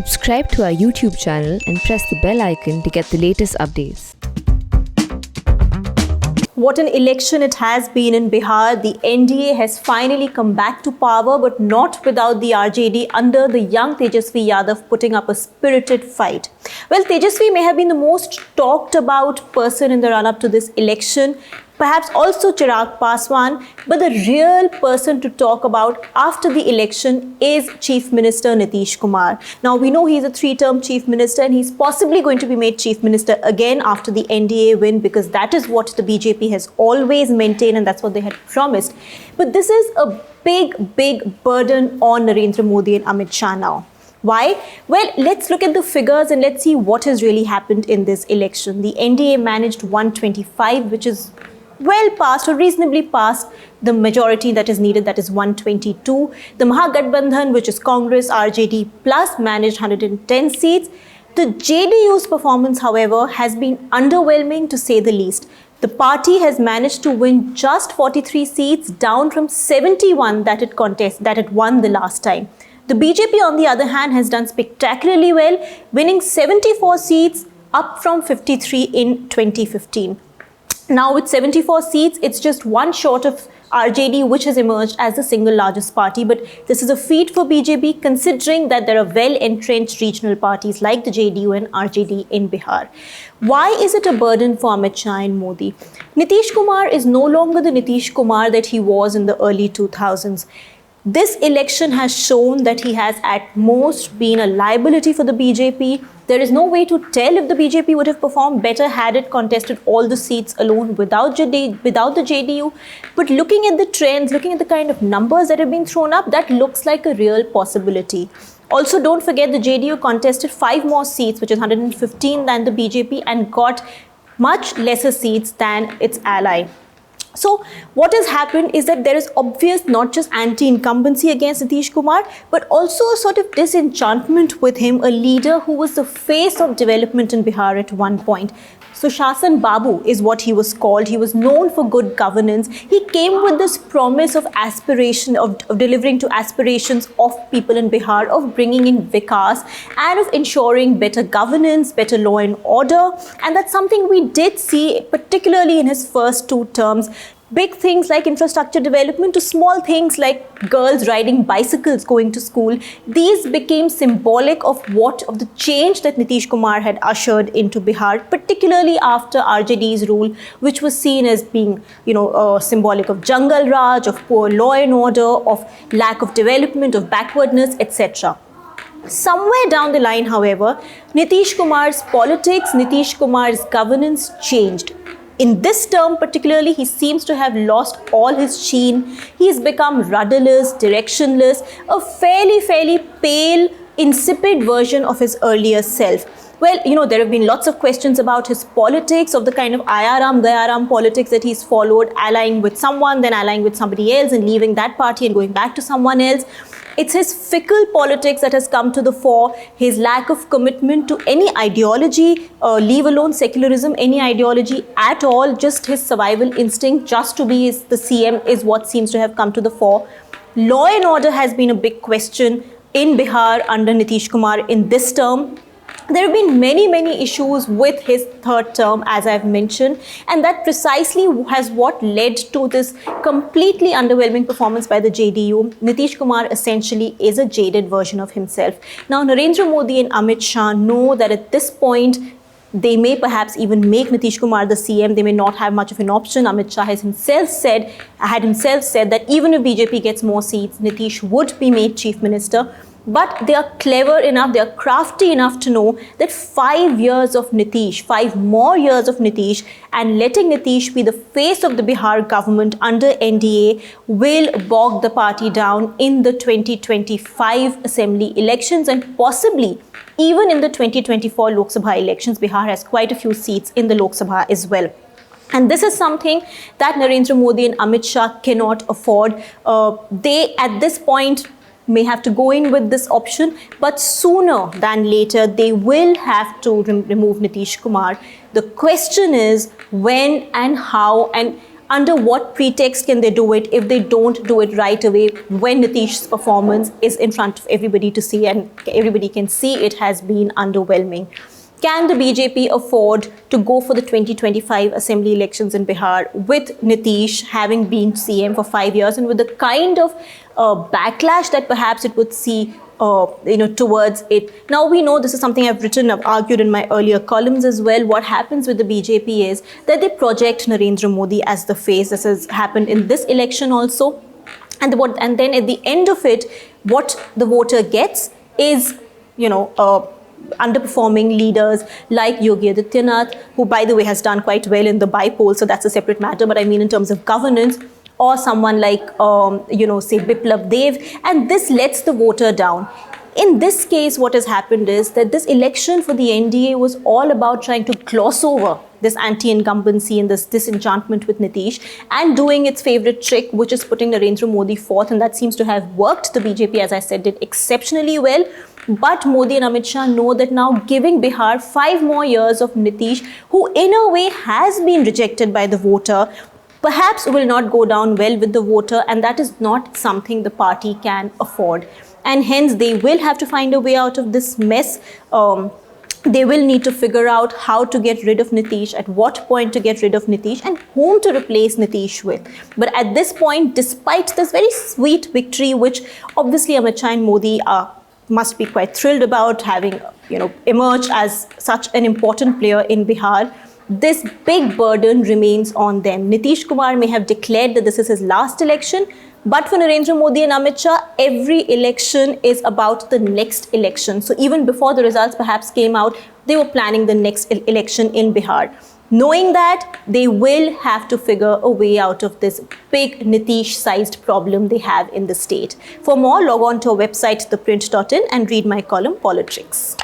Subscribe to our YouTube channel and press the bell icon to get the latest updates. What an election it has been in Bihar. The NDA has finally come back to power, but not without the RJD under the young Tejasvi Yadav putting up a spirited fight. Well, Tejasvi may have been the most talked about person in the run-up to this election, perhaps also Chirag Paswan, but the real person to talk about after the election is Chief Minister Nitish Kumar. Now, we know he's a three-term Chief Minister and he's possibly going to be made Chief Minister again after the NDA win, because that is what the BJP has always maintained and that's what they had promised. But this is a big burden on Narendra Modi and Amit Shah now. Why? Well, let's look at the figures and let's see what has really happened in this election. The NDA managed 125, which is well past or reasonably past the majority that is needed, that is 122. The Mahagathbandhan, which is Congress, RJD plus, managed 110 seats. The JDU's performance, however, has been underwhelming to say the least. The party has managed to win just 43 seats, down from 71 that it won the last time. The BJP, on the other hand, has done spectacularly well, winning 74 seats, up from 53 in 2015. Now with 74 seats, it's just one short of RJD, which has emerged as the single largest party. But this is a feat for BJP, considering that there are well-entrenched regional parties like the JDU and RJD in Bihar. Why is it a burden for Amit Shah and Modi? Nitish Kumar is no longer the Nitish Kumar that he was in the early 2000s. This election has shown that he has at most been a liability for the BJP. There is no way to tell if the BJP would have performed better had it contested all the seats alone without the JDU. But looking at the trends, looking at the kind of numbers that have been thrown up, that looks like a real possibility. Also, don't forget the JDU contested 5 more seats, which is 115 than the BJP, and got much lesser seats than its ally. So what has happened is that there is obvious not just anti-incumbency against Nitish Kumar, but also a sort of disenchantment with him, a leader who was the face of development in Bihar at one point. Sushasan Babu is what he was called. He was known for good governance. He came with this promise of aspiration, of delivering to aspirations of people in Bihar, of bringing in Vikas and of ensuring better governance, better law and order. And that's something we did see, particularly in his first 2 terms. Big things like infrastructure development to small things like girls riding bicycles going to school. These became symbolic of the change that Nitish Kumar had ushered into Bihar, particularly after RJD's rule, which was seen as being, symbolic of jungle raj, of poor law and order, of lack of development, of backwardness, etc. Somewhere down the line, however, Nitish Kumar's politics, Nitish Kumar's governance changed. In this term particularly, he seems to have lost all his sheen. He has become rudderless, directionless, a fairly pale, insipid version of his earlier self. Well, there have been lots of questions about his politics, of the kind of ayaram, gayaram politics that he's followed, allying with someone, then allying with somebody else and leaving that party and going back to someone else. It's his fickle politics that has come to the fore, his lack of commitment to any ideology, leave alone secularism, any ideology at all, just his survival instinct just to be the CM is what seems to have come to the fore. Law and order has been a big question in Bihar under Nitish Kumar in this term. There have been many issues with his 3rd term, as I've mentioned, and that precisely has what led to this completely underwhelming performance by the JDU. Nitish Kumar essentially is a jaded version of himself. Now, Narendra Modi and Amit Shah know that at this point, they may perhaps even make Nitish Kumar the CM. They may not have much of an option. Amit Shah had himself said that even if BJP gets more seats, Nitish would be made Chief Minister. But they are clever enough, they are crafty enough to know that 5 years of Nitish, 5 more years of Nitish, and letting Nitish be the face of the Bihar government under NDA will bog the party down in the 2025 assembly elections and possibly even in the 2024 Lok Sabha elections. Bihar has quite a few seats in the Lok Sabha as well. And this is something that Narendra Modi and Amit Shah cannot afford. They, at this point, may have to go in with this option, but sooner than later, they will have to remove Nitish Kumar. The question is when and how, and under what pretext can they do it if they don't do it right away when Nitish's performance is in front of everybody to see and everybody can see it has been underwhelming? Can the BJP afford to go for the 2025 assembly elections in Bihar with Nitish having been CM for 5 years and with the kind of backlash that perhaps it would see towards it? Now we know this is something I've argued in my earlier columns as well. What happens with the BJP is that they project Narendra Modi as the face. This has happened in this election also. And then at the end of it, what the voter gets is, underperforming leaders like Yogi Adityanath, who by the way has done quite well in the by-poll, so that's a separate matter, but I mean in terms of governance, or someone like, say Biplab Dev, and this lets the voter down. In this case, what has happened is that this election for the NDA was all about trying to gloss over this anti-incumbency and this disenchantment with Nitish and doing its favorite trick, which is putting Narendra Modi forth, and that seems to have worked. The BJP, as I said, did exceptionally well. But Modi and Amit Shah know that now giving Bihar 5 more years of Nitish, who in a way has been rejected by the voter, perhaps will not go down well with the voter, and that is not something the party can afford. And hence they will have to find a way out of this mess. They will need to figure out how to get rid of Nitish, at what point to get rid of Nitish, and whom to replace Nitish with. But at this point, despite this very sweet victory, which obviously Amit Shah and Modi must be quite thrilled about, having emerged as such an important player in Bihar, this big burden remains on them. Nitish Kumar may have declared that this is his last election, but for Narendra Modi and Amit Shah, every election is about the next election. So even before the results perhaps came out, they were planning the next election in Bihar, knowing that they will have to figure a way out of this big Nitish-sized problem they have in the state. For more, log on to our website, theprint.in, and read my column, Politics.